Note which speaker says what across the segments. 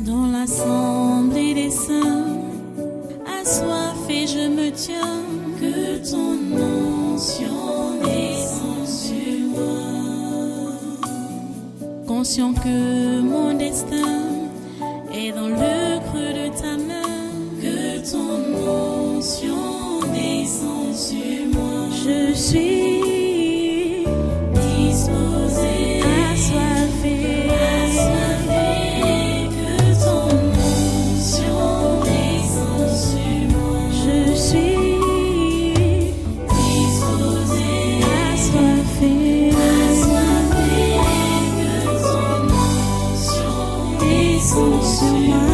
Speaker 1: Dans l'assemblée des saints, assoiffé je me tiens, que ton onction descende sur moi. Conscient que mon destin est dans le creux de ta main, que ton onction descende sur moi. Je suis disposé, assoiffé, que ton onction descende sur moi. Je suis disposé, assoiffé, que ton onction descende sur moi.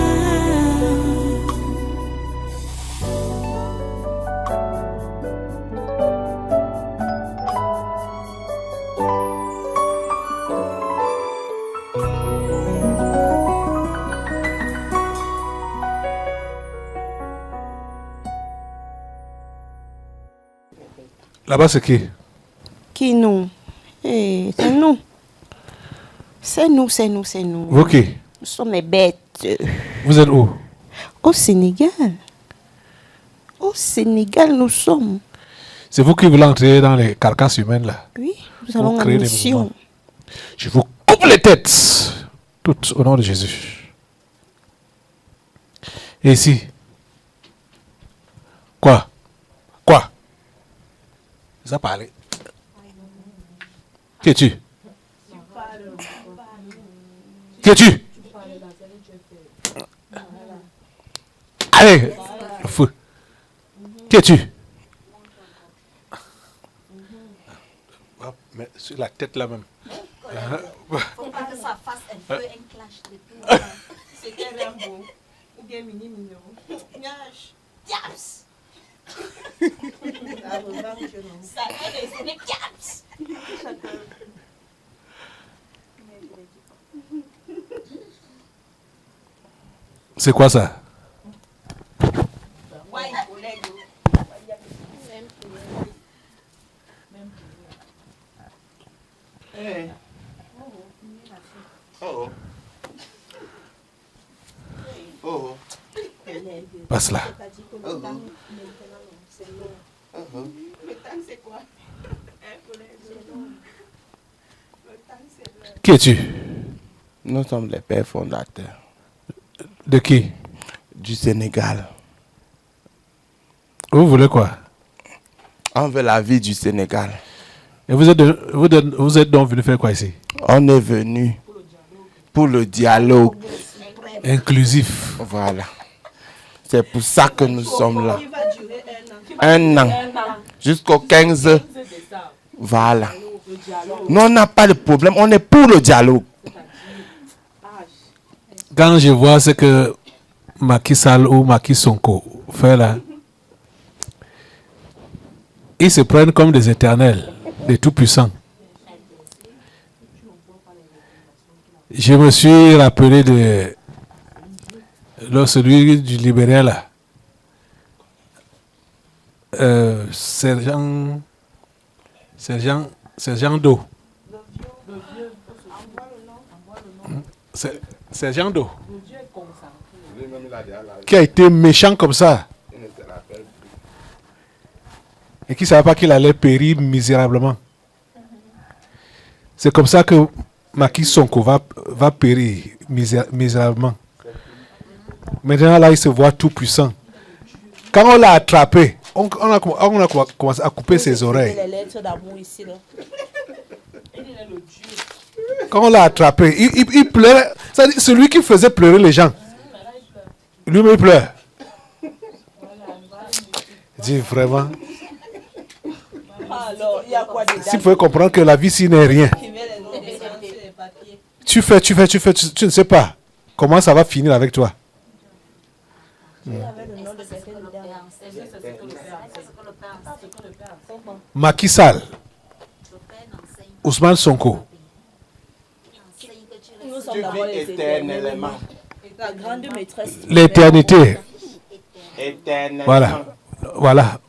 Speaker 2: Là-bas, c'est qui?
Speaker 3: Qui nous? C'est nous. C'est nous, c'est nous, c'est nous.
Speaker 2: Vous qui?
Speaker 3: Nous sommes les bêtes.
Speaker 2: Vous êtes où?
Speaker 3: Au Sénégal. Au Sénégal, nous sommes.
Speaker 2: C'est vous qui voulez entrer dans les carcasses humaines là.
Speaker 3: Oui, nous avons
Speaker 2: créez
Speaker 3: une
Speaker 2: des
Speaker 3: mission.
Speaker 2: mouvements. Je vous coupe les têtes. Toutes au nom de Jésus. Et ici? Quoi? Quoi? Ça parle. Qui es-tu? Qui es-tu? Allez, le feu. Qui es-tu? Mais sur la tête là même.
Speaker 4: Faut pas que ça fasse un peu un clash de tout.
Speaker 3: C'était Rimbaud. Ou bien Mini Mignon. Nyash.
Speaker 4: Yaps! Ça c'est des yaps!
Speaker 2: C'est quoi ça? Passe là. Qui es-tu?
Speaker 5: Nous sommes les pères fondateurs
Speaker 2: De qui?
Speaker 5: du Sénégal.
Speaker 2: Vous voulez quoi?
Speaker 5: On veut la vie du Sénégal.
Speaker 2: Et vous êtes donc venu faire quoi ici?
Speaker 5: On est venu pour le dialogue.
Speaker 2: Inclusif.
Speaker 5: Voilà. C'est pour ça que nous sommes là. Un an. Jusqu'au 15. Voilà. Nous, on n'a pas de problème. On est pour le dialogue.
Speaker 2: Quand je vois ce que Macky Sall ou Macky Sonko fait là, ils se prennent comme des éternels, des tout-puissants. Je me suis rappelé de celui du libéral là. Sergent Do. Sergent Do. Qui a été méchant comme ça. Et qui ne savait pas qu'il allait périr misérablement. C'est comme ça que Macky Sonko va périr misérablement. Maintenant, là, il se voit tout puissant. Quand on l'a attrapé, on a commencé à couper ses oreilles. Quand on l'a attrapé, il pleurait. C'est lui qui faisait pleurer les gens. Lui-même, il pleure. Il dit vraiment. Si vous pouvez comprendre que la vie ici n'est rien. Tu ne sais pas comment ça va finir avec toi. Macky Sall, Ousmane Sonko. L'éternité. Voilà. Voilà.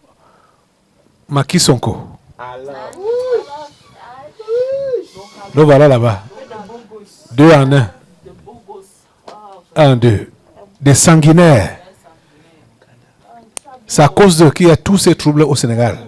Speaker 2: Macky Sonko. Donc voilà là-bas. 2 en 1. 1, 2. Des sanguinaires. C'est à cause de qu'il y a tous ces troubles au Sénégal.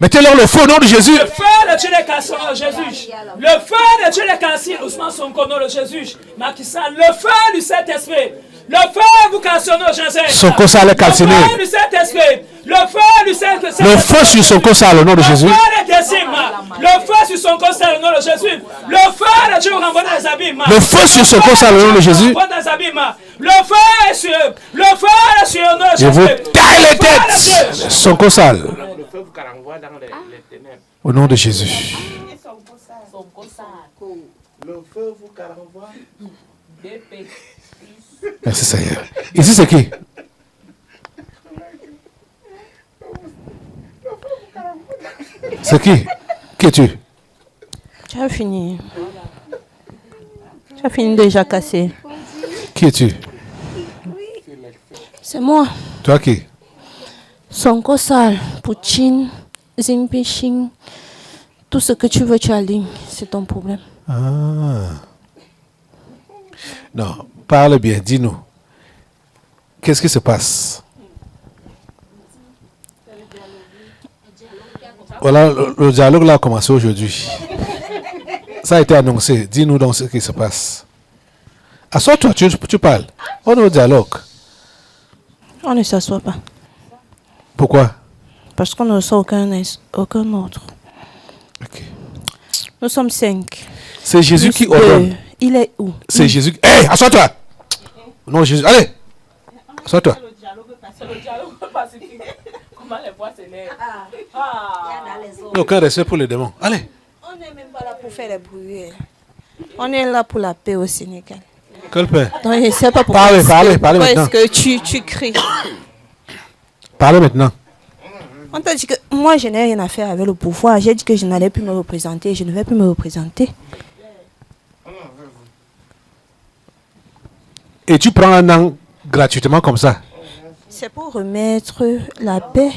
Speaker 2: Mettez-leur le feu au nom de Jésus.
Speaker 6: Le feu de Dieu les casse au nom de Jésus. Le feu de Dieu les casse Ousmane Sonko au nom de Jésus. Macky Sall, le feu du Saint-Esprit. Le feu vous casse au nom de Jésus.
Speaker 2: Sonko Sall est calciné.
Speaker 6: Le feu du Saint-Esprit. Le feu du Saint-Esprit.
Speaker 2: Le feu sur Sonko Sall au nom de Jésus.
Speaker 6: Le feu des décimes. Le feu sur Sonko Sall au nom de Jésus. Le feu de Dieu renvoie des abîmes.
Speaker 2: Le feu sur Sonko Sall au nom de Jésus.
Speaker 6: Le feu est sur au nom de Jésus.
Speaker 2: Je vous taille les têtes. Sonko Sall. Au nom de Jésus. Merci Seigneur. Ici c'est qui? C'est qui? Qui es-tu?
Speaker 3: Tu as fini. Tu as fini déjà cassé.
Speaker 2: Qui es-tu?
Speaker 3: C'est moi.
Speaker 2: Toi qui?
Speaker 3: Sonko Sall, Poutine, Jinping, tout ce que tu veux, tu alignes. C'est ton problème.
Speaker 2: Ah. Non, parle bien, dis-nous. Qu'est-ce qui se passe? Voilà, le dialogue là a commencé aujourd'hui. Ça a été annoncé. Dis-nous donc ce qui se passe. Assois-toi, tu parles. On est au dialogue.
Speaker 3: On ne s'assoit pas.
Speaker 2: Pourquoi?
Speaker 3: Parce qu'on ne reçoit aucun autre.
Speaker 2: Ok.
Speaker 3: Nous sommes 5.
Speaker 2: C'est Jésus qui ordonne.
Speaker 3: Il est où?
Speaker 2: C'est Jésus. Hé, assois-toi! Non, Jésus. Allez! Assois-toi.
Speaker 6: C'est le dialogue pacifique. Comment les voix s'élèvent.
Speaker 2: Aucun respect pour les démons. Allez!
Speaker 3: On n'est même pas là pour faire les bruits. On est là pour la paix au Sénégal.
Speaker 2: Quelle paix?
Speaker 3: Donc, je ne sais pas pourquoi.
Speaker 2: Parlez
Speaker 3: Pourquoi
Speaker 2: maintenant.
Speaker 3: est-ce que tu cries?
Speaker 2: Parlez maintenant.
Speaker 3: On t'a dit que moi, je n'ai rien à faire avec le pouvoir. J'ai dit que je n'allais plus me représenter. Je ne vais plus me représenter.
Speaker 2: Et tu prends un an gratuitement comme ça.
Speaker 3: C'est pour remettre la paix,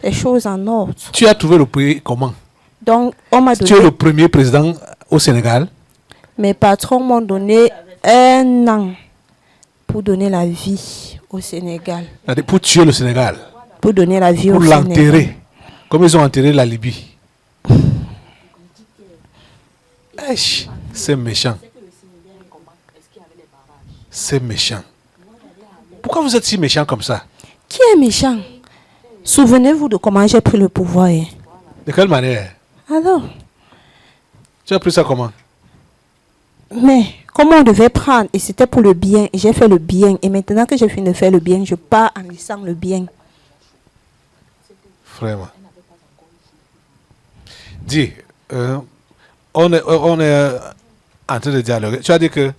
Speaker 3: les choses en ordre.
Speaker 2: Tu as trouvé le pays comment?
Speaker 3: Donc, on m'a
Speaker 2: Tu es
Speaker 3: donné,
Speaker 2: le premier président au Sénégal.
Speaker 3: mes patrons m'ont donné 1 an pour donner la vie au Sénégal.
Speaker 2: C'est-à-dire pour tuer le Sénégal.
Speaker 3: Pour donner la vie
Speaker 2: Pour
Speaker 3: au Sénégal.
Speaker 2: l'enterrer. Comme ils ont enterré la Libye. Eich, c'est méchant. C'est méchant. Pourquoi vous êtes si méchant comme ça?
Speaker 3: Qui est méchant? Souvenez-vous de comment j'ai pris le pouvoir. Hein.
Speaker 2: De quelle manière?
Speaker 3: Alors,
Speaker 2: Tu as pris ça comment?
Speaker 3: mais comment on devait prendre? Et c'était pour le bien. Et j'ai fait le bien. Et maintenant que j'ai fini de faire le bien, je pars en laissant le bien.
Speaker 2: Vraiment. Dis, on est en train de dialoguer. Tu as dit que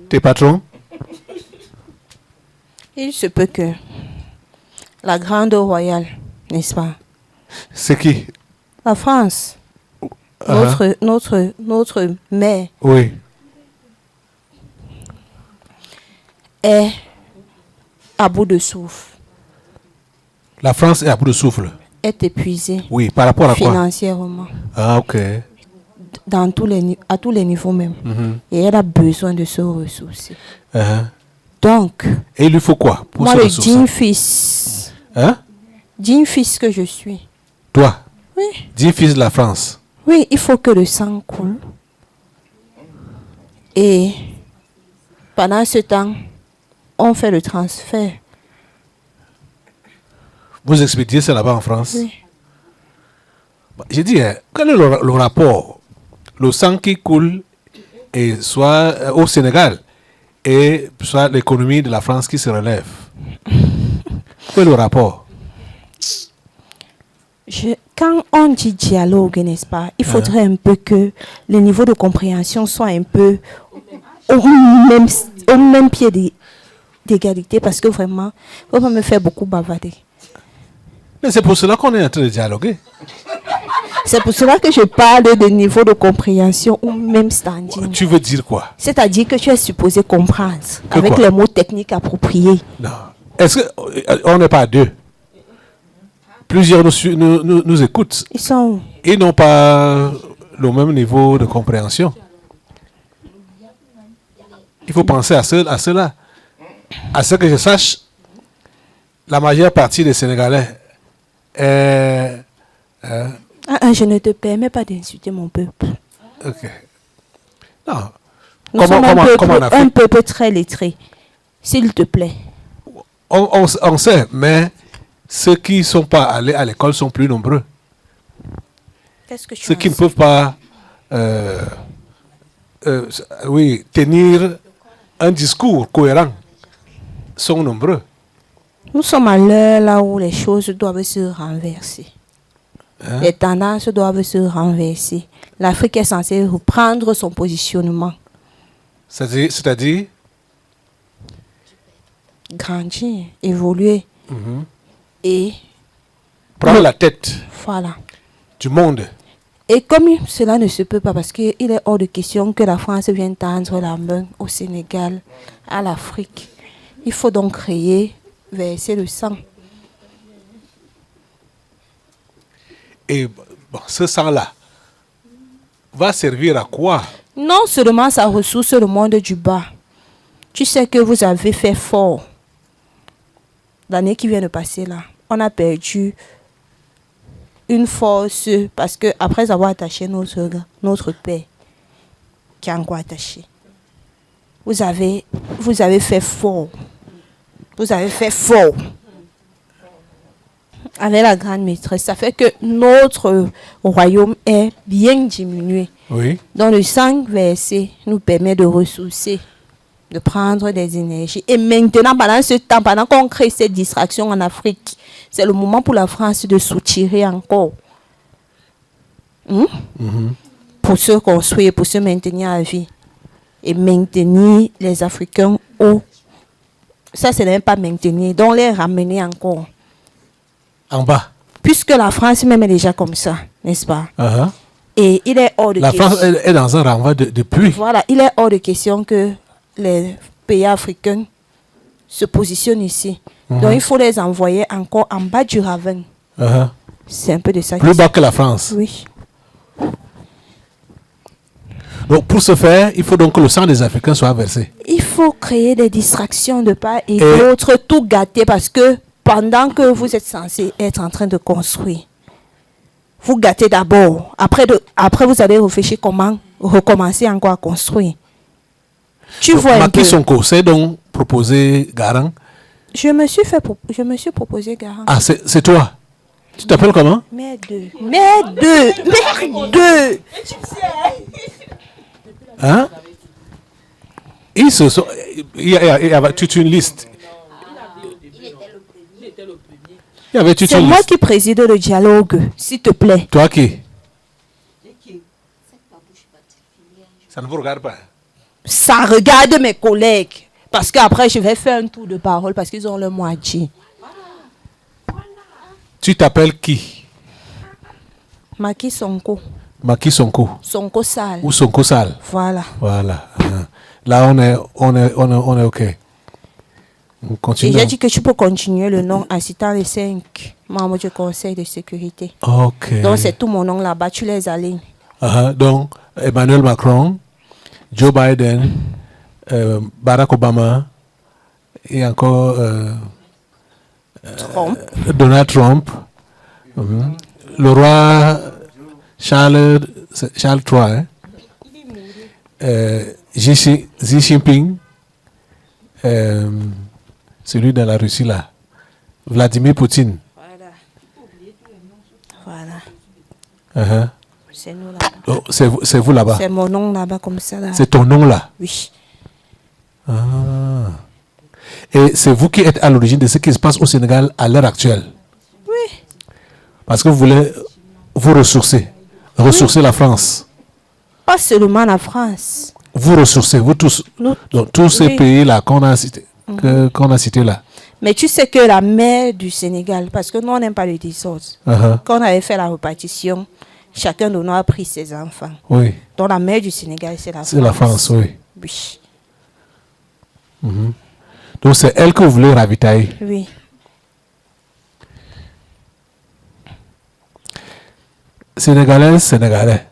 Speaker 2: tes patrons,
Speaker 3: Il se peut que la grande royale, n'est-ce pas?
Speaker 2: c'est qui?
Speaker 3: La France, notre mère
Speaker 2: Oui.
Speaker 3: est à bout de souffle,
Speaker 2: La France est à bout de souffle.
Speaker 3: est épuisée
Speaker 2: Oui, par rapport à quoi?
Speaker 3: financièrement,
Speaker 2: Ah, ok.
Speaker 3: à tous les niveaux même. Et elle a besoin de se ressourcer.
Speaker 2: Uh-huh.
Speaker 3: Donc,
Speaker 2: Et il lui faut quoi pour
Speaker 3: moi,
Speaker 2: se
Speaker 3: le
Speaker 2: ressourcer?
Speaker 3: digne fils que je suis,
Speaker 2: Toi,
Speaker 3: oui,
Speaker 2: dis fils de la France.
Speaker 3: oui, il faut que le sang coule. Et pendant ce temps, on fait le transfert.
Speaker 2: Vous expédiez ça là-bas en France?
Speaker 3: Oui.
Speaker 2: J'ai dit, quel est le rapport? Le sang qui coule, et soit au Sénégal, et soit l'économie de la France qui se relève. Quel est le rapport?
Speaker 3: Quand on dit dialogue, n'est-ce pas, il faudrait un peu que le niveau de compréhension soit un peu au même pied d'égalité, parce que vraiment, il ne faut pas me faire beaucoup bavarder.
Speaker 2: Mais c'est pour cela qu'on est en train de dialoguer.
Speaker 3: C'est pour cela que je parle de niveau de compréhension ou même standing.
Speaker 2: Tu veux dire quoi?
Speaker 3: C'est-à-dire que tu es supposé comprendre
Speaker 2: Que
Speaker 3: avec
Speaker 2: quoi?
Speaker 3: les mots techniques appropriés.
Speaker 2: Non. Est-ce qu'on n'est pas deux? plusieurs nous écoutent.
Speaker 3: Ils sont où?
Speaker 2: Ils n'ont pas le même niveau de compréhension. Il faut penser à cela. À ce que je sache, la majeure partie des Sénégalais est...
Speaker 3: Je ne te permets pas d'insulter mon peuple.
Speaker 2: ok. Non.
Speaker 3: Nous sommes
Speaker 2: Comment en
Speaker 3: un
Speaker 2: Afrique?
Speaker 3: peuple très lettré. S'il te plaît.
Speaker 2: On sait, mais ceux qui ne sont pas allés à l'école sont plus nombreux.
Speaker 3: Qu'est-ce que tu
Speaker 2: Ceux qui ne
Speaker 3: penses?
Speaker 2: peuvent pas tenir un discours cohérent sont nombreux.
Speaker 3: Nous sommes à l'heure là où les choses doivent se renverser.
Speaker 2: Hein?
Speaker 3: Les tendances doivent se renverser. L'Afrique est censée reprendre son positionnement.
Speaker 2: C'est-à-dire
Speaker 3: Grandir, évoluer. Et
Speaker 2: prendre la tête
Speaker 3: voilà.
Speaker 2: du monde.
Speaker 3: Et comme cela ne se peut pas, parce qu'il est hors de question que la France vienne tendre la main au Sénégal, à l'Afrique, il faut donc créer, verser le sang.
Speaker 2: Et bon, ce sang-là va servir à quoi?
Speaker 3: Non seulement ça ressource le monde du bas. Tu sais que vous avez fait fort. L'année qui vient de passer là, on a perdu une force parce que après avoir attaché notre père, qui est encore attaché, vous avez fait fort. Vous avez fait fort. Avec la grande maîtresse, ça fait que notre royaume est bien diminué.
Speaker 2: Oui.
Speaker 3: Donc le sang versé nous permet de ressourcer, de prendre des énergies. Et maintenant, pendant ce temps, pendant qu'on crée cette distraction en Afrique, c'est le moment pour la France de soutirer encore. Pour se construire, pour se maintenir à vie. Et maintenir les Africains au... Ça, ce n'est pas maintenir, donc les ramener encore.
Speaker 2: En bas.
Speaker 3: Puisque la France même est déjà comme ça, n'est-ce pas?
Speaker 2: Uh-huh.
Speaker 3: Et il est hors de
Speaker 2: La
Speaker 3: question.
Speaker 2: France est dans un renvoi depuis.
Speaker 3: Voilà, il est hors de question que les pays africains se positionnent ici. Donc il faut les envoyer encore en bas du ravin.
Speaker 2: Uh-huh.
Speaker 3: C'est un peu de ça.
Speaker 2: Plus bas que la France.
Speaker 3: Oui.
Speaker 2: Donc pour ce faire, il faut donc que le sang des Africains soit versé.
Speaker 3: Il faut créer des distractions de part et
Speaker 2: Et-
Speaker 3: d'autre, tout gâter parce que pendant que vous êtes censé être en train de construire, vous gâtez d'abord. Après vous allez réfléchir comment recommencer encore à construire. Tu
Speaker 2: Donc,
Speaker 3: vois un peu.
Speaker 2: Macky Sonko s'est donc proposé garant.
Speaker 3: Je me suis proposé garant.
Speaker 2: Ah, c'est toi. Tu t'appelles comment?
Speaker 3: Merde.
Speaker 2: Hein? Ils se sont... Il y avait toute une liste. Il y avait toute
Speaker 3: C'est
Speaker 2: une
Speaker 3: moi
Speaker 2: liste.
Speaker 3: qui préside le dialogue, s'il te plaît.
Speaker 2: Toi qui? Ça ne vous regarde pas.
Speaker 3: Ça regarde mes collègues. Parce qu'après, je vais faire un tour de parole parce qu'ils ont le mot à dire.
Speaker 2: Tu t'appelles qui?
Speaker 3: Macky Sonko.
Speaker 2: Macky Sonko.
Speaker 3: Sonko sale.
Speaker 2: Ou Sonko Sal.
Speaker 3: Voilà.
Speaker 2: Voilà. Là, on est OK. On
Speaker 3: Et
Speaker 2: continue.
Speaker 3: j'ai dit que tu peux continuer le nom en citant les 5 membres du Conseil de sécurité.
Speaker 2: OK.
Speaker 3: Donc, c'est tout mon nom là-bas. Tu les alignes.
Speaker 2: Donc, Emmanuel Macron, Joe Biden, Barack Obama et encore
Speaker 3: Trump.
Speaker 2: Donald Trump, le roi Charles III, hein? Xi Jinping, celui de la Russie là, Vladimir Poutine.
Speaker 3: Voilà. C'est nous là-bas.
Speaker 2: Oh, c'est vous là-bas.
Speaker 3: C'est mon nom là-bas comme ça. Là.
Speaker 2: C'est ton nom là.
Speaker 3: Oui.
Speaker 2: Et c'est vous qui êtes à l'origine de ce qui se passe au Sénégal à l'heure actuelle.
Speaker 3: Oui.
Speaker 2: Parce que vous voulez vous ressourcer la France.
Speaker 3: Pas seulement la France.
Speaker 2: Vous ressourcez, vous tous,
Speaker 3: Nous-
Speaker 2: donc, tous ces
Speaker 3: oui.
Speaker 2: pays-là qu'on a cités qu'on a cité là.
Speaker 3: Mais tu sais que la mère du Sénégal, parce que nous, on n'aime pas le désordre. Quand on avait fait la répartition, chacun de nous a pris ses enfants.
Speaker 2: Oui,
Speaker 3: Donc la mère du Sénégal, c'est la France.
Speaker 2: c'est la France, oui.
Speaker 3: Oui.
Speaker 2: Donc c'est elle que vous voulez ravitailler.
Speaker 3: Oui.
Speaker 2: Sénégalais,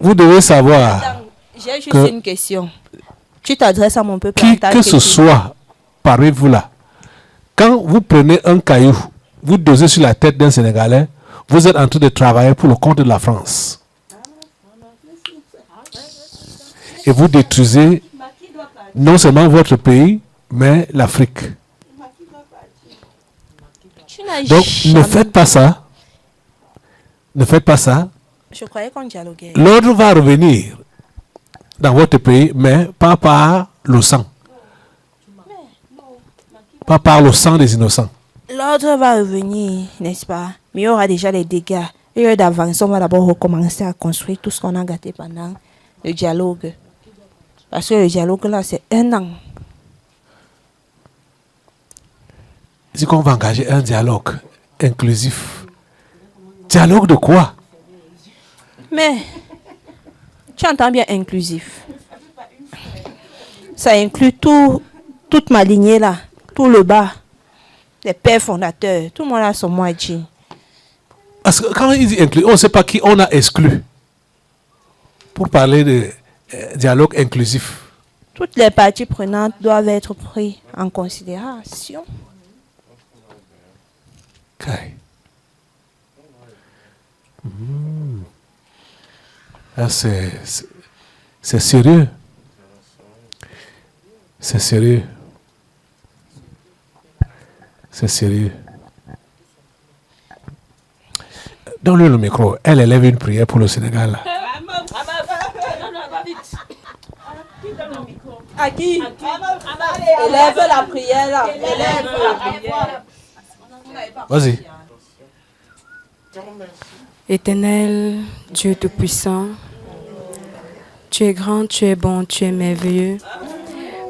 Speaker 2: vous devez savoir
Speaker 3: J'ai juste
Speaker 2: que-
Speaker 3: une question. Tu t'adresses à mon peuple en
Speaker 2: qui
Speaker 3: tant
Speaker 2: que ce soit parmi vous là, quand vous prenez un caillou, vous dosez sur la tête d'un Sénégalais, vous êtes en train de travailler pour le compte de la France. Et vous détruisez non seulement votre pays, mais l'Afrique.
Speaker 3: Tu n'as
Speaker 2: Donc, ne
Speaker 3: jamais-
Speaker 2: faites pas ça. Ne faites pas ça.
Speaker 3: Je croyais qu'on dialoguait.
Speaker 2: L'ordre va revenir dans votre pays, mais pas par le sang. Pas par le sang des innocents.
Speaker 3: L'ordre va revenir, n'est-ce pas? Mais il y aura déjà les dégâts. Et lieu d'avancer, on va d'abord recommencer à construire tout ce qu'on a gâté pendant le dialogue. Parce que le dialogue là, c'est 1 an.
Speaker 2: C'est qu'on va engager un dialogue inclusif. Dialogue de quoi?
Speaker 3: Mais, tu entends bien inclusif. Ça inclut toute ma lignée là, tout le bas, les pères fondateurs, tout le monde a son mot à dire.
Speaker 2: Parce que quand il dit inclus, on ne sait pas qui on a exclu pour parler de dialogue inclusif.
Speaker 3: Toutes les parties prenantes doivent être prises en considération.
Speaker 2: Okay. Ah, c'est sérieux. C'est sérieux. C'est sérieux. Donne-lui le micro. Elle élève une prière pour le Sénégal.
Speaker 3: À qui? Élève la prière là. Élève la prière.
Speaker 2: Vas-y.
Speaker 7: Éternel, Dieu Tout-Puissant, tu es grand, tu es bon, tu es merveilleux.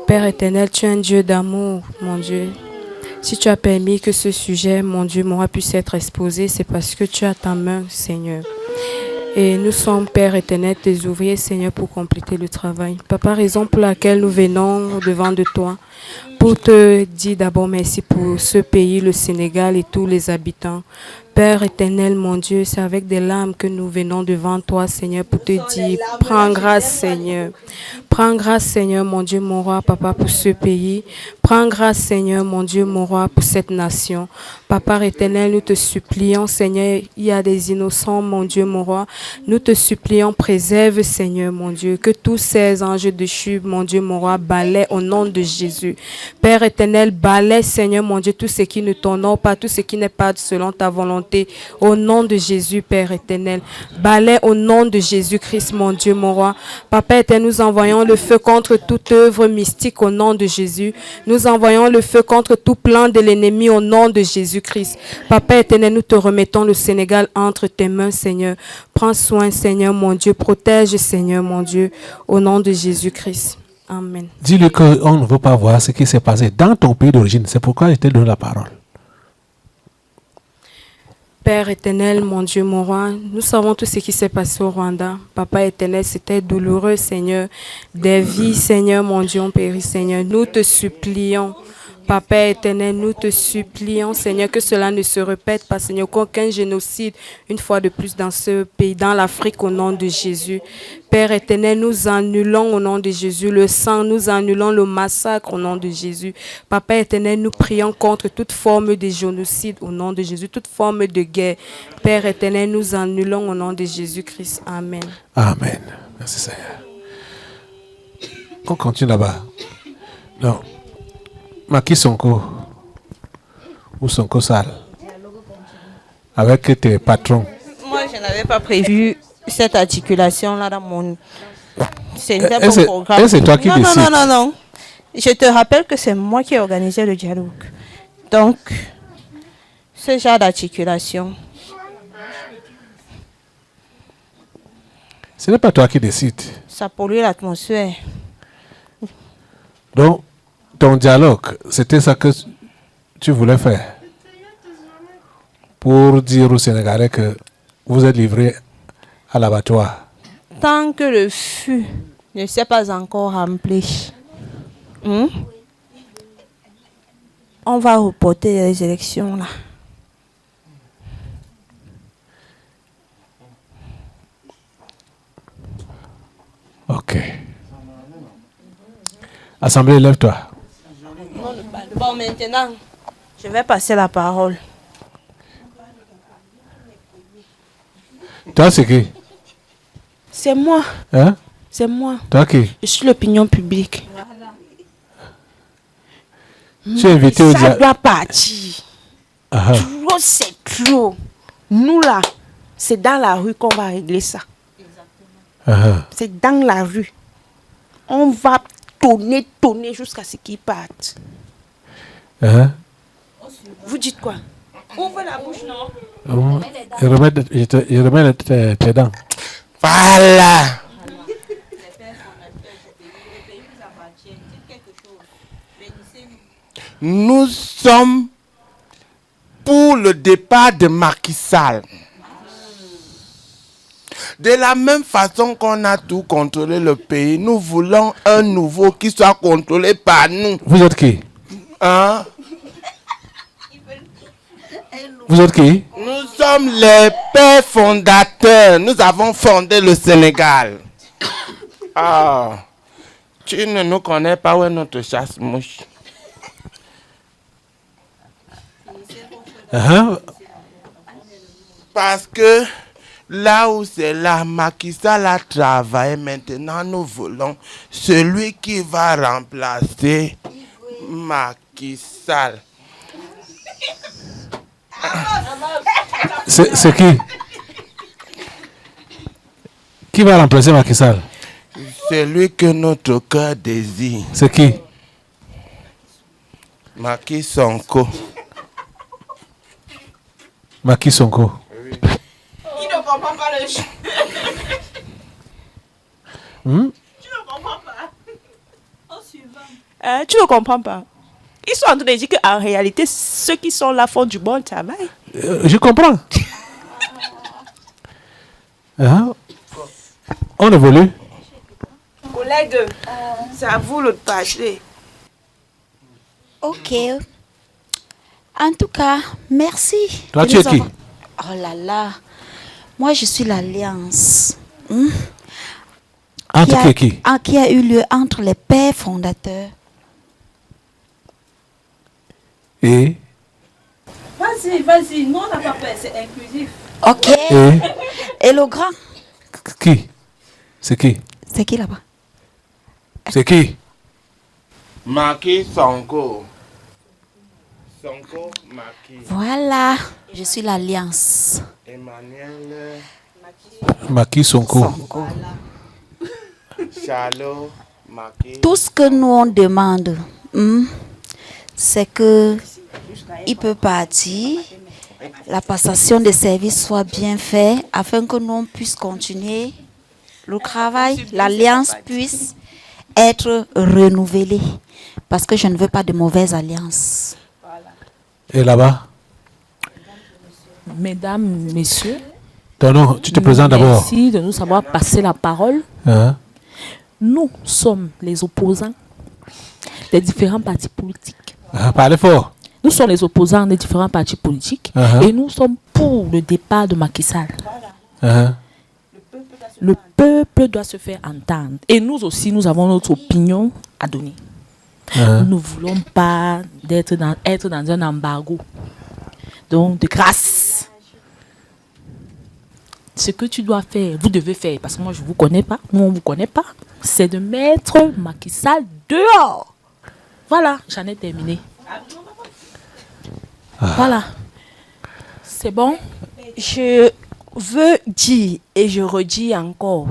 Speaker 7: Père éternel, tu es un Dieu d'amour, mon Dieu. Si tu as permis que ce sujet, mon Dieu, m'aura puisse être exposé, c'est parce que tu as ta main, Seigneur. Et nous sommes, Père éternel, tes ouvriers, Seigneur, pour compléter le travail. Papa, raison pour laquelle nous venons devant de toi, pour te dire d'abord merci pour ce pays, le Sénégal et tous les habitants. Père éternel, mon Dieu, c'est avec des larmes que nous venons devant toi, Seigneur, pour te dire, prends grâce, Seigneur. Prends grâce, Seigneur, mon Dieu, mon roi, Papa, pour ce pays. Prends grâce, Seigneur, mon Dieu, mon roi, pour cette nation. Papa éternel, nous te supplions, Seigneur, il y a des innocents, mon Dieu, mon roi. Nous te supplions, préserve, Seigneur, mon Dieu, que tous ces anges déchus, mon Dieu, mon roi, balaient au nom de Jésus. Père éternel, balaie, Seigneur, mon Dieu, tout ce qui ne t'honore pas, tout ce qui n'est pas selon ta volonté. Au nom de Jésus, Père éternel. Balaie au nom de Jésus-Christ, mon Dieu, mon roi. Papa éternel, nous envoyons le feu contre toute œuvre mystique au nom de Jésus. Nous envoyons le feu contre tout plan de l'ennemi au nom de Jésus-Christ. Papa éternel, nous te remettons le Sénégal entre tes mains, Seigneur. Prends soin, Seigneur, mon Dieu. Protège, Seigneur, mon Dieu, au nom de Jésus-Christ. Amen.
Speaker 2: Dis-lui qu'on ne veut pas voir ce qui s'est passé dans ton pays d'origine. C'est pourquoi je te donne la parole.
Speaker 7: Père éternel, mon Dieu, mon roi, nous savons tout ce qui s'est passé au Rwanda. Papa éternel, c'était douloureux, Seigneur. Des vies, Seigneur, mon Dieu, ont péri, Seigneur. Nous te supplions. Papa éternel, nous te supplions, Seigneur, que cela ne se répète pas, Seigneur, qu'aucun génocide, une fois de plus dans ce pays, dans l'Afrique, au nom de Jésus. Père éternel, nous annulons au nom de Jésus le sang, nous annulons le massacre au nom de Jésus. Papa éternel, nous prions contre toute forme de génocide au nom de Jésus, toute forme de guerre. Père éternel, nous annulons au nom de Jésus-Christ. Amen.
Speaker 2: Amen. Merci Seigneur. On continue là-bas. Non. Macky Sonko ou Sonko Sall avec tes patrons.
Speaker 3: Moi, je n'avais pas prévu cette articulation-là dans mon... C'était
Speaker 2: Et
Speaker 3: pas
Speaker 2: c'est-
Speaker 3: mon programme.
Speaker 2: et c'est toi qui
Speaker 3: non,
Speaker 2: décides.
Speaker 3: non. Je te rappelle que c'est moi qui ai organisé le dialogue. Donc, ce genre d'articulation,
Speaker 2: Ce n'est pas toi qui décides.
Speaker 3: ça pollue l'atmosphère.
Speaker 2: Donc, ton dialogue, c'était ça que tu voulais faire pour dire aux Sénégalais que vous êtes livrés à l'abattoir.
Speaker 3: Tant que le fût ne s'est pas encore rempli, on va reporter les élections là.
Speaker 2: Ok. Assemblée, lève-toi.
Speaker 3: Bon, maintenant, je vais passer la parole.
Speaker 2: Toi, c'est qui?
Speaker 3: C'est moi,
Speaker 2: Hein?
Speaker 3: c'est moi.
Speaker 2: Toi qui?
Speaker 3: Je suis l'opinion publique.
Speaker 2: Tu es invité au
Speaker 3: Ça
Speaker 2: dialogue.
Speaker 3: doit partir.
Speaker 2: Ah,
Speaker 3: Trop, c'est trop. Nous là, c'est dans la rue qu'on va régler ça.
Speaker 2: ah.
Speaker 3: C'est dans la rue. On va tonner jusqu'à ce qu'ils partent.
Speaker 2: Hein?
Speaker 3: Vous dites quoi? Ouvre la bouche, non?
Speaker 2: Je remets tes dents.
Speaker 5: Voilà. Nous sommes pour le départ de Macky Sall. De la même façon qu'on a tout contrôlé le pays, nous voulons un nouveau qui soit contrôlé par nous.
Speaker 2: Vous êtes qui?
Speaker 5: Hein?
Speaker 2: Vous êtes qui?
Speaker 5: Nous sommes les pères fondateurs. Nous avons fondé le Sénégal. Ah, tu ne nous connais pas où est notre chasse-mouche.
Speaker 2: Ah,
Speaker 5: Parce que là où c'est là, Macky Sall a travaillé. Maintenant, nous voulons celui qui va remplacer Macky Sall.
Speaker 2: c'est qui? Qui va remplacer Macky Sall?
Speaker 5: Celui que notre cœur désire.
Speaker 2: C'est qui?
Speaker 5: Macky Sonko.
Speaker 2: Macky Sonko.
Speaker 3: Il ne comprend pas le jeu. Tu ne comprends pas. Tu ne comprends pas. Ils sont en train de dire qu'en réalité, ceux qui sont là font du bon travail.
Speaker 2: Je comprends. Ah. On évolue.
Speaker 3: Collègues, c'est à vous le passer.
Speaker 4: Ok. En tout cas, merci.
Speaker 2: Toi,
Speaker 4: de
Speaker 2: tu es
Speaker 4: nous
Speaker 2: qui?
Speaker 4: avoir- Oh là là. Moi, je suis l'Alliance.
Speaker 2: Entre qui?
Speaker 4: Qui a eu lieu entre les pères fondateurs.
Speaker 2: Et?
Speaker 3: Vas-y. Non, on n'a pas peur, c'est inclusif.
Speaker 4: Ok. Et le grand,
Speaker 2: Qui? C'est qui?
Speaker 4: c'est qui là-bas?
Speaker 2: C'est qui?
Speaker 5: Macky Sonko. Sonko, Macky.
Speaker 4: Voilà. Je suis l'Alliance.
Speaker 5: Emmanuel,
Speaker 2: Macky Sonko.
Speaker 5: Charlot, Macky.
Speaker 4: Tout ce que nous on demande, c'est que il peut partir, la passation des services soit bien faite afin que nous on puisse continuer le travail, l'alliance puisse être renouvelée. Parce que je ne veux pas de mauvaises alliances.
Speaker 2: Et là-bas?
Speaker 8: Mesdames, Messieurs,
Speaker 2: Ton nom, tu te présentes d'abord.
Speaker 8: merci de nous avoir passé la parole.
Speaker 2: Hein?
Speaker 8: Nous sommes les opposants des différents partis politiques.
Speaker 2: Ah, parlez fort.
Speaker 8: Nous sommes les opposants des différents partis politiques et nous sommes pour le départ de Macky Sall.
Speaker 2: Hein?
Speaker 8: Le peuple doit se faire entendre. Et nous aussi, nous avons notre opinion à donner.
Speaker 2: Hein?
Speaker 8: Nous ne voulons pas être dans un embargo. Donc, de grâce, ce que tu dois faire, vous devez faire, parce que moi, je ne vous connais pas, nous, on ne vous connaît pas, c'est de mettre Macky Sall dehors. Voilà, j'en ai terminé. Voilà. C'est bon?
Speaker 3: Je veux dire et je redis encore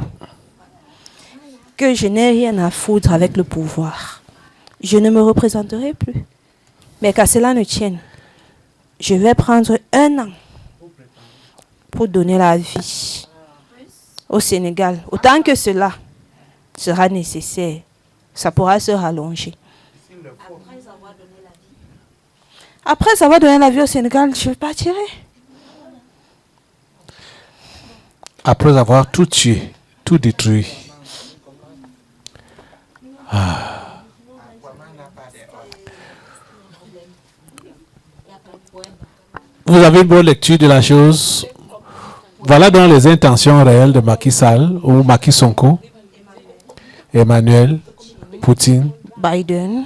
Speaker 3: que je n'ai rien à foutre avec le pouvoir. Je ne me représenterai plus. Mais qu'à cela ne tienne, je vais prendre 1 an pour donner la vie au Sénégal. Autant que cela sera nécessaire, ça pourra se rallonger. Après avoir donné la vie au Sénégal, je partirai.
Speaker 2: Après avoir tout tué, tout détruit. Ah. Vous avez une bonne lecture de la chose. Voilà donc les intentions réelles de Macky Sall ou Macky Sonko. Emmanuel, Poutine,
Speaker 3: Biden,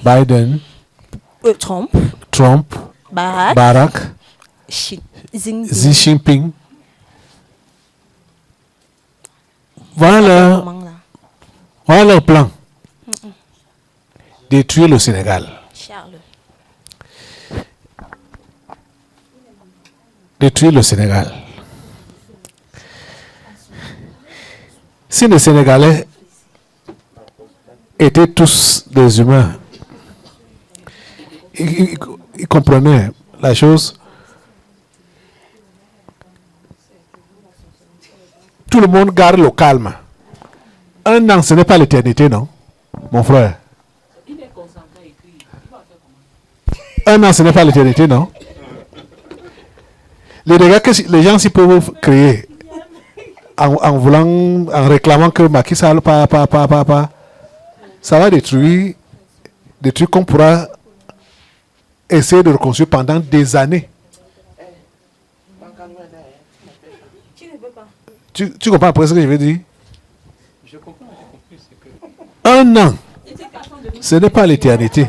Speaker 3: Trump,
Speaker 2: Barack,
Speaker 3: Xi
Speaker 2: Xi Jinping. Voilà leur plan. Détruire le Sénégal. Détruire le Sénégal. Si les Sénégalais étaient tous des humains, ils comprenaient la chose. Tout le monde garde le calme. Un an, ce n'est pas l'éternité, non, mon frère? Un an, ce n'est pas l'éternité, non? Les dégâts que les gens s'y peuvent créer en réclamant que Macky Sall, ça va détruire des trucs qu'on pourra essayer de reconstruire pendant des années. Tu comprends après ce que je veux dire?
Speaker 9: Je comprends, j'ai compris.
Speaker 2: Un an, ce n'est pas l'éternité.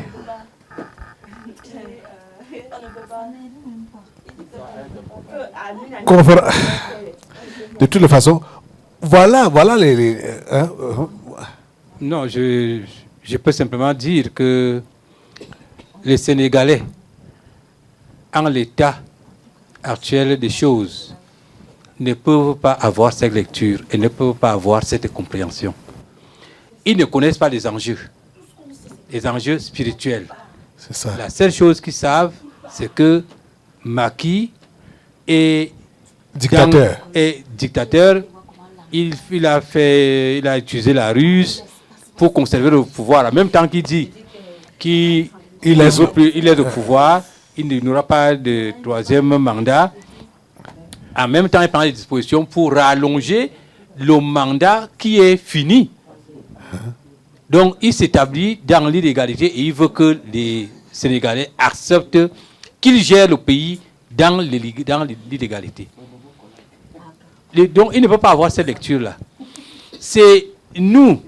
Speaker 2: De toutes les façons, voilà les
Speaker 9: Non, je peux simplement dire que les Sénégalais, en l'état actuel des choses, ne peuvent pas avoir cette lecture et ne peuvent pas avoir cette compréhension. Ils ne connaissent pas les enjeux spirituels.
Speaker 2: C'est ça.
Speaker 9: La seule chose qu'ils savent, c'est que Macky est dictateur. Il a utilisé la ruse pour conserver le pouvoir. En même temps qu'il dit qu'il est au pouvoir, il n'aura pas de troisième mandat. En même temps, il prend des dispositions pour rallonger le mandat qui est fini. Donc, il s'établit dans l'illégalité et il veut que les Sénégalais acceptent qu'il gère le pays dans l'illégalité. Donc, il ne peut pas avoir cette lecture-là. C'est nous,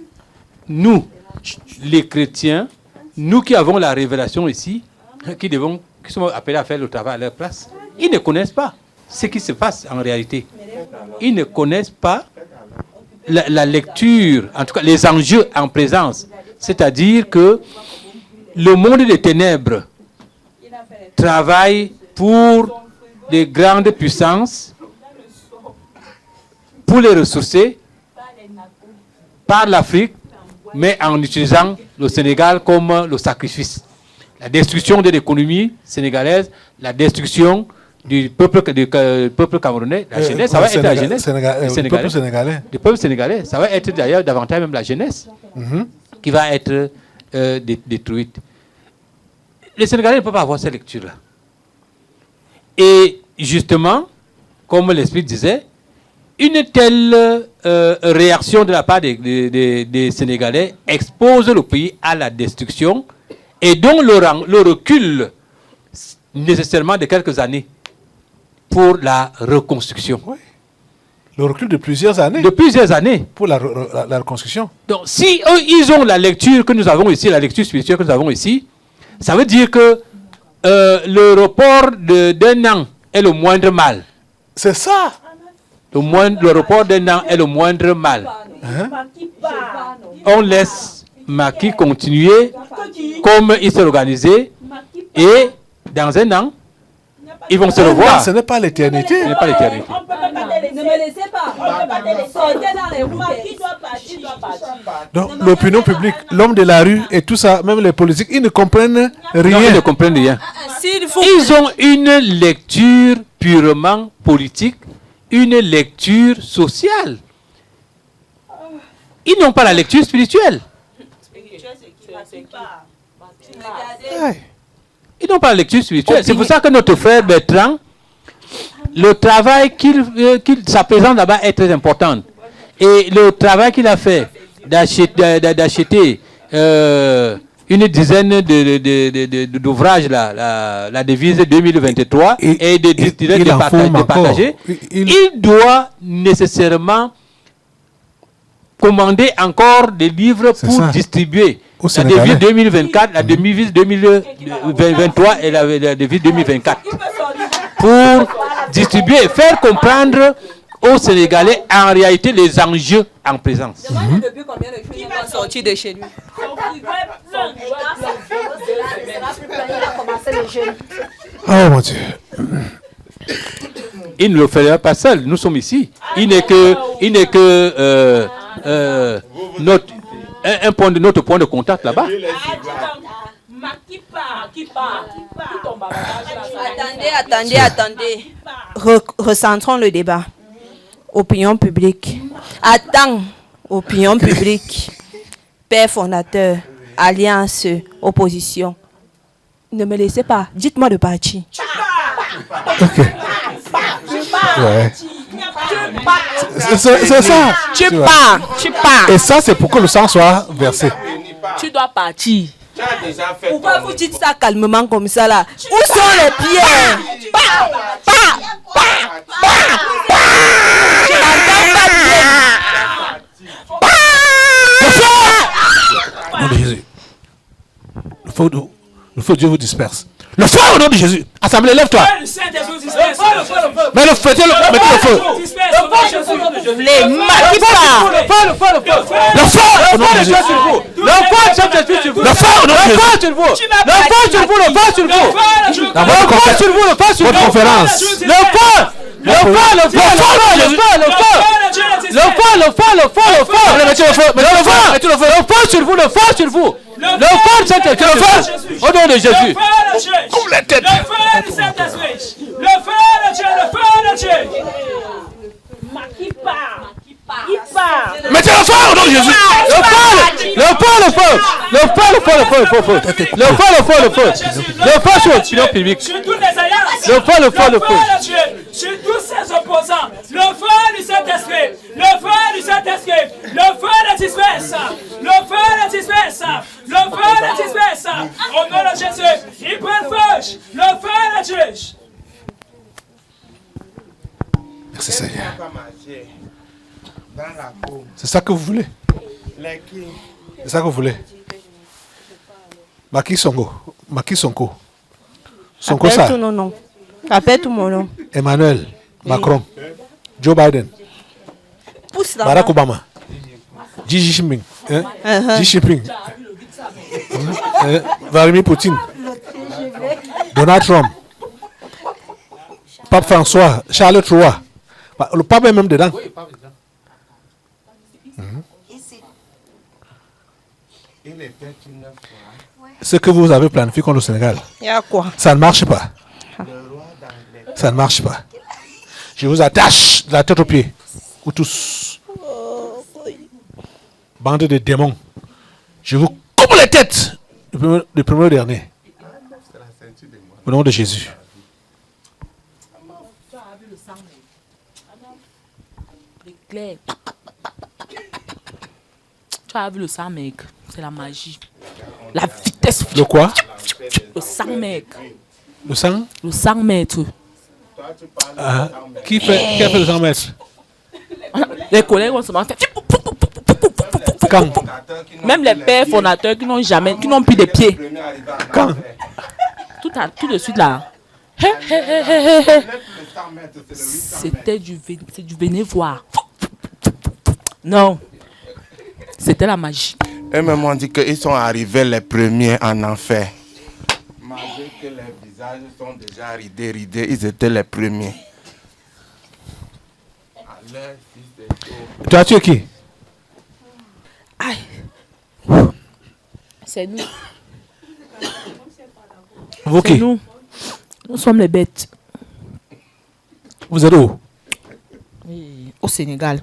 Speaker 9: les chrétiens, nous qui avons la révélation ici, qui sommes appelés à faire le travail à leur place. Ils ne connaissent pas ce qui se passe en réalité. Ils ne connaissent pas la lecture, en tout cas les enjeux en présence. C'est-à-dire que le monde des ténèbres travaille pour les grandes puissances, pour les ressourcer, par l'Afrique, mais en utilisant le Sénégal comme le sacrifice. La destruction de l'économie sénégalaise, la destruction du peuple camerounais, la jeunesse, ça va être la jeunesse.
Speaker 2: Le peuple sénégalais.
Speaker 9: Le peuple sénégalais, ça va être d'ailleurs davantage même la jeunesse qui va être détruite. Les Sénégalais ne peuvent pas avoir cette lecture-là. Et justement, comme l'Esprit disait, une telle réaction de la part des Sénégalais expose le pays à la destruction et donc le recul nécessairement de quelques années pour la reconstruction.
Speaker 2: Oui. Le recul de plusieurs années.
Speaker 9: De plusieurs années.
Speaker 2: Pour la reconstruction.
Speaker 9: Donc, si eux, ils ont la lecture que nous avons ici, la lecture spirituelle que nous avons ici, ça veut dire que le report d'un an est le moindre mal.
Speaker 2: C'est ça.
Speaker 9: Le report d'un an est le moindre mal. On laisse Macky continuer comme il s'est organisé et dans un an, ils vont se revoir.
Speaker 2: Ce n'est pas l'éternité.
Speaker 9: Ce n'est pas l'éternité.
Speaker 1: Ne me laissez pas. Sortez dans les roues. Qui doit partir, doit partir.
Speaker 2: Donc, l'opinion publique, l'homme de la rue et tout ça, même les politiques, ils ne comprennent rien.
Speaker 9: Non, ils ne comprennent rien. Ils ont une lecture purement politique, une lecture sociale. Ils n'ont pas la lecture spirituelle. Ils n'ont pas la lecture spirituelle. C'est pour ça que notre frère Bertrand, le travail sa présence là-bas est très importante. Et le travail qu'il a fait d'acheter une dizaine d'ouvrages, la devise 2023, et de partager, il doit nécessairement commander encore des livres
Speaker 2: C'est
Speaker 9: pour
Speaker 2: ça.
Speaker 9: distribuer.
Speaker 2: Au
Speaker 9: La
Speaker 2: Sénégalais.
Speaker 9: devise 2024, la devise 2023 et la devise 2024. Pour distribuer et faire comprendre aux Sénégalais en réalité les enjeux en présence.
Speaker 1: Depuis combien de jours il va sortir de chez lui?
Speaker 2: Oh mon Dieu.
Speaker 9: Il ne le fera pas seul, nous sommes ici. Il n'est que un point de notre point de contact là-bas.
Speaker 3: Attendez. Recentrons le débat. Opinion publique. Attends, opinion publique. Père fondateur, alliance, opposition. Ne me laissez pas. Dites-moi de partir.
Speaker 2: Ok. Ouais. C'est ça.
Speaker 8: Tu
Speaker 2: vois.
Speaker 8: pars.
Speaker 2: Et ça, c'est pour que le sang soit versé.
Speaker 8: Tu dois partir.
Speaker 5: Tu as déjà fait
Speaker 3: Pourquoi vous dites ça calmement comme ça là? Où sont les pierres? Je n'entends pas bien.
Speaker 2: Au nom de Jésus. Le feu de Dieu vous disperse. Le feu au nom de Jésus. Assemblée, lève-toi.
Speaker 6: Le Saint-Esprit disperse.
Speaker 2: Mais le feu, mettez le feu.
Speaker 6: Disperse au nom de Jésus.
Speaker 3: Les Makipa.
Speaker 2: Le feu au nom de Jésus.
Speaker 9: Le feu de Saint-Esprit sur vous.
Speaker 2: Le feu au nom de Jésus.
Speaker 9: Le feu sur vous. Le feu sur vous.
Speaker 2: Dans votre conférence.
Speaker 9: Le feu. Le feu. Sur vous, le feu sur vous. Le feu de Saint-Esprit, le feu. Au nom de Jésus.
Speaker 2: Coupe la tête.
Speaker 6: Le feu du Saint-Esprit. Le feu de Dieu, le feu de Dieu.
Speaker 2: Mettez le feu au nom de Jésus.
Speaker 9: Le feu sur l'opinion publique.
Speaker 6: Sur toutes les alliances.
Speaker 9: Le feu
Speaker 6: de Dieu. Sur tous ses opposants. Le feu du Saint-Esprit. Le feu du Saint-Esprit. Le feu de disperse. Le feu de disperse. Le feu de disperse. Au nom de Jésus. Il prend feu. Le feu de Dieu.
Speaker 2: Merci Seigneur.
Speaker 5: pas marcher dans la cour.
Speaker 2: C'est ça que vous voulez. C'est ça que vous voulez. Macky Sonko. Sonko ça.
Speaker 3: Appelle tout nos noms. Appelle tout mon nom.
Speaker 2: Emmanuel Macron. Joe Biden.
Speaker 3: Pousse là.
Speaker 2: Barack Obama. Xi Jinping. Xi Jinping. Vladimir Poutine. Donald Trump. Pape François. Charles III. Le pape est même dedans. Ce que vous avez planifié contre le Sénégal,
Speaker 3: Il y a quoi?
Speaker 2: ça ne marche pas. Ça ne marche pas. Je vous attache de la tête aux pieds. Vous tous. Bande de démons. Je vous coupe les têtes. Du premier au dernier. Au nom de Jésus.
Speaker 8: Claire. Tu as vu le sang, mec. C'est la magie. La vitesse.
Speaker 2: Le quoi?
Speaker 8: Le sang, mec.
Speaker 2: Le sang?
Speaker 8: Le sang, maître.
Speaker 2: Qui a fait le 100 mètres?
Speaker 8: Les collègues ont seulement fait.
Speaker 2: Quand?
Speaker 8: Même les pères fondateurs qui n'ont plus de pieds.
Speaker 2: Quand?
Speaker 8: Tout de suite là. C'est du venez voir. Non. C'était la magie.
Speaker 5: Eux-mêmes ont dit qu'ils sont arrivés les premiers en enfer. Malgré que les visages sont déjà ridés, ils étaient les premiers.
Speaker 2: Tu as tué qui?
Speaker 8: Aïe. C'est nous.
Speaker 2: Vous
Speaker 8: C'est
Speaker 2: qui?
Speaker 8: nous. Nous sommes les bêtes.
Speaker 2: Vous êtes où?
Speaker 8: Oui, au Sénégal.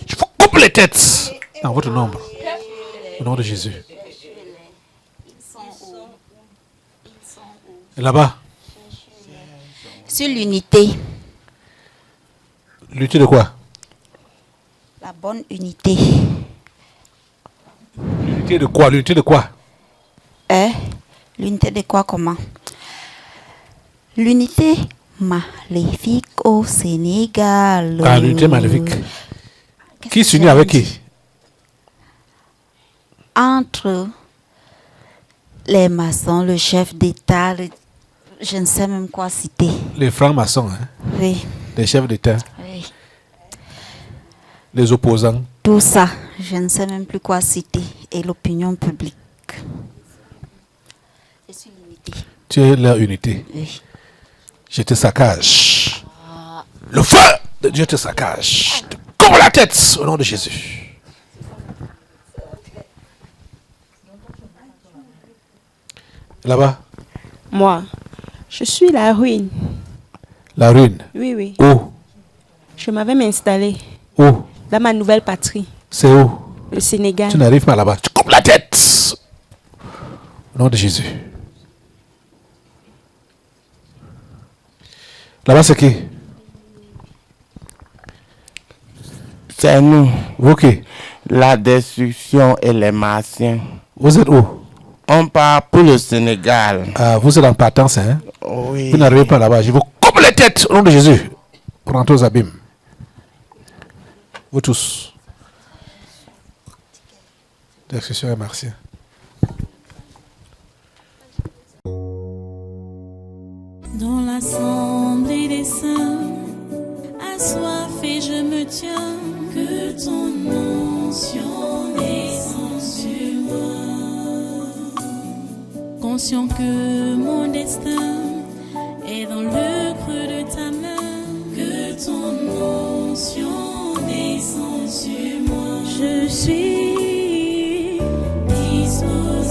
Speaker 2: Je vous coupe les têtes dans votre nombre. Au nom de Jésus. Et là-bas,
Speaker 4: Sur l'unité,
Speaker 2: l'unité de quoi?
Speaker 4: la bonne unité.
Speaker 2: L'unité de quoi? L'unité de quoi?
Speaker 4: L'unité de quoi, comment? L'unité maléfique au Sénégal.
Speaker 2: Ah, l'unité maléfique. Qui s'unit avec qui?
Speaker 4: entre les maçons, le chef d'État, je ne sais même quoi citer.
Speaker 2: Les francs-maçons, hein?
Speaker 4: Oui.
Speaker 2: Les chefs d'État,
Speaker 4: Oui.
Speaker 2: les opposants.
Speaker 4: Tout ça, je ne sais même plus quoi citer. Et l'opinion publique. Je suis limitée.
Speaker 2: Tu es leur unité.
Speaker 4: Oui.
Speaker 2: Je te saccage. Le feu de Dieu te saccage. Te couvre la tête au nom de Jésus. Là-bas,
Speaker 10: Moi, je suis la ruine.
Speaker 2: la ruine.
Speaker 10: Oui, oui.
Speaker 2: Où?
Speaker 10: Je m'avais m'installer
Speaker 2: Où?
Speaker 10: dans ma nouvelle patrie,
Speaker 2: C'est où?
Speaker 10: le Sénégal.
Speaker 2: Tu n'arrives pas là-bas. Tu coupes la tête. Au nom de Jésus. Là-bas, c'est qui?
Speaker 5: C'est nous.
Speaker 2: Vous qui?
Speaker 5: La destruction et les martiens.
Speaker 2: Vous êtes où?
Speaker 5: On part pour le Sénégal.
Speaker 2: Ah, vous êtes en partance, hein?
Speaker 5: Oui.
Speaker 2: Vous n'arrivez pas là-bas. Je vous coupe les têtes au nom de Jésus. Rentrez aux abîmes. Vous tous. Destruction et martiens.
Speaker 11: Dans l'assemblée des saints, assoiffé je me tiens, que ton onction descende sur moi. Conscient que mon destin est dans le creux de ta main, que ton onction descende sur moi. Je suis disposé.